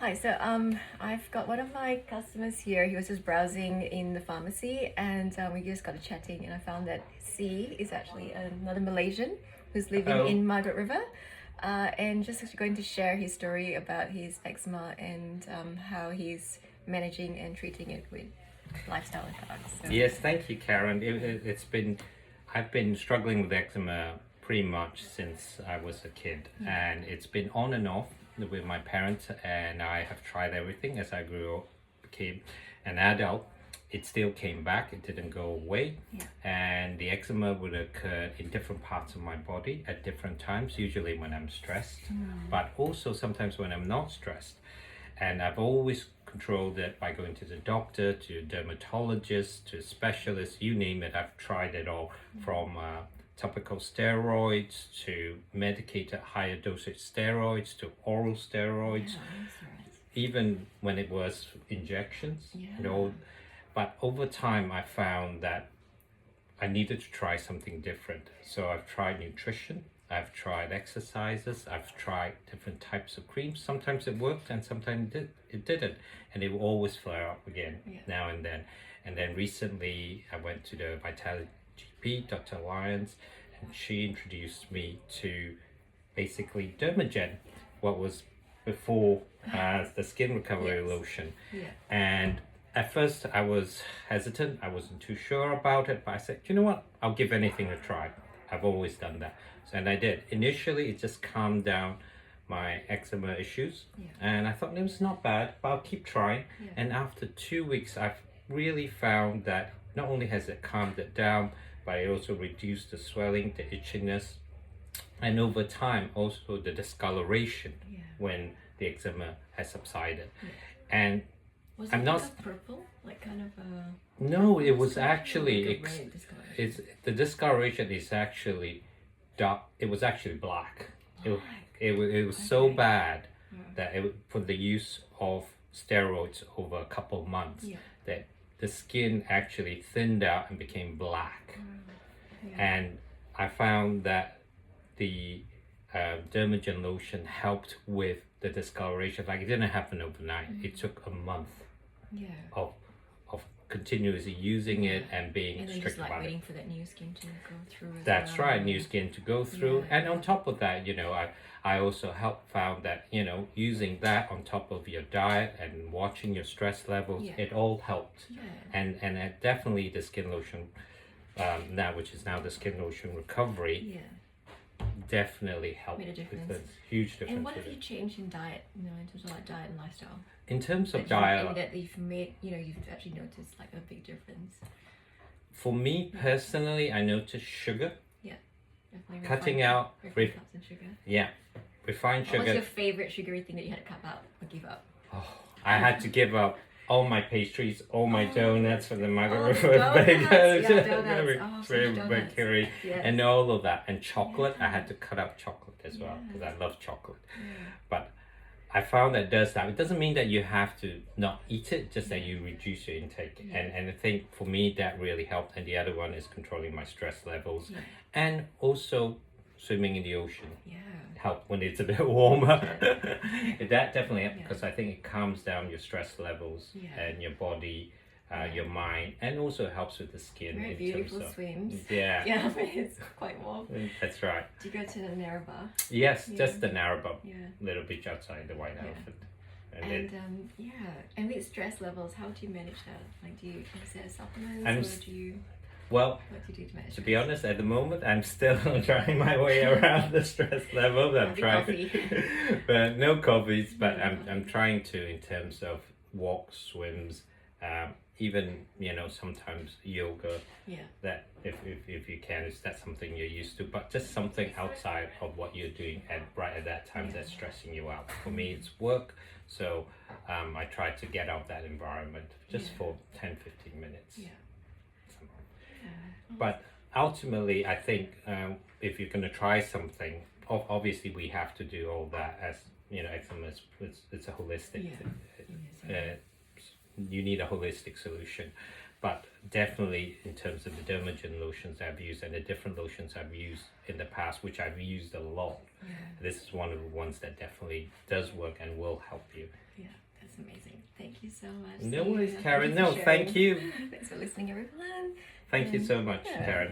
Hi, so I've got one of my customers here. He was just browsing in the pharmacy, and we just got chatting, and I found that C is actually another Malaysian who's living Oh, in Margaret River, and just going to share his story about his eczema and how he's managing and treating it with lifestyle and products. So, yes, thank you, Karen. I've been struggling with eczema pretty much since I was a kid, and it's been on and off with my parents, and I have tried everything as I grew up, became an adult. It still came back, it didn't go away, and the eczema would occur in different parts of my body at different times, usually when I'm stressed, but also sometimes when I'm not stressed. And I've always controlled it by going to the doctor, to a dermatologist, to a specialist, you name it. I've tried it all from topical steroids to medicated higher dosage steroids to oral steroids, even when it was injections, But over time, I found that I needed to try something different. So I've tried nutrition, I've tried exercises, I've tried different types of creams. Sometimes it worked and sometimes it didn't. And it will always flare up again now and then. And then recently I went to the Vitality GP, Dr. Lyons, and she introduced me to basically Dermagen, what was before the skin recovery lotion. And at first I was hesitant, I wasn't too sure about it, but I said, you know what, I'll give anything a try. I've always done that. And I did. Initially it just calmed down my eczema issues, and I thought it was not bad, but I'll keep trying. And after 2 weeks I've really found that not only has it calmed it down, but it also reduced the swelling, the itchiness, and over time also the discoloration when the eczema has subsided. And was I'm it not like a purple, like kind of a no, it was actually like a red discoloration? it's the discoloration is actually dark. It was actually black. It was so bad that for the use of steroids over a couple of months, that the skin actually thinned out and became black. And I found that the Dermagen lotion helped with the discoloration. Like, it didn't happen overnight. It took a month of continuously using it and being and then strict just like about it. waiting for that new skin to go through as That's well. right, new skin to go through. And on top of that, I also found that, using that on top of your diet and watching your stress levels, it all helped. And definitely the skin lotion, now, which is now the skin lotion recovery, definitely helped. Made a difference. With a huge difference. And what with have you it. changed in diet, in terms of like diet and lifestyle? In terms of And diet, that you've made, you've actually noticed like a big difference. for me personally, I noticed sugar. Definitely Cutting out refined fats and sugar. Refined What was sugar. your favorite sugary thing that you had to cut out or give up? I had to give up all my pastries, all my donuts for the Margaret Oh, River donuts. bagels, Yeah, donuts. Oh, very donuts. bakery, Yes. and all of that. And chocolate, I had to cut out chocolate as well because I love chocolate. But I found that does that. It doesn't mean that you have to not eat it, just that you reduce your intake. And I think for me that really helped. And the other one is controlling my stress levels, and also swimming in the ocean. Help when it's a bit warmer. That definitely helps because I think it calms down your stress levels and your body, your mind, and also helps with the skin. Very in beautiful terms of, swims. Yeah, But it's quite warm. that's right. Do you go to the Narrabah? Yes, just the Narrabah, Yeah. little beach outside the White Elephant. And with stress levels, how do you manage that? Like, do you consider supplements, I'm or s- do you? Well, What do you do to manage? to be honest, at the moment, I'm still trying my way around the stress levels. I'm trying, but no coffees. But I'm trying to, in terms of walks, swims, even sometimes yoga. That if you can, is that something you're used to? But just something outside of what you're doing right at that time that's stressing you out. For me, it's work. So I try to get out of that environment just for 10-15 minutes. But ultimately, I think if you're going to try something, obviously we have to do all that. As eczema it's a holistic. You need a holistic solution. but definitely in terms of the Dermagen lotions I've used and the different lotions I've used in the past, which I've used a lot, this is one of the ones that definitely does work and will help you. Yeah, that's amazing. Thank you so much. No Sonia. worries, Thank Karen. you for No, sharing. thank you. Thanks for listening, everyone. Thank you so much, Yeah. Karen.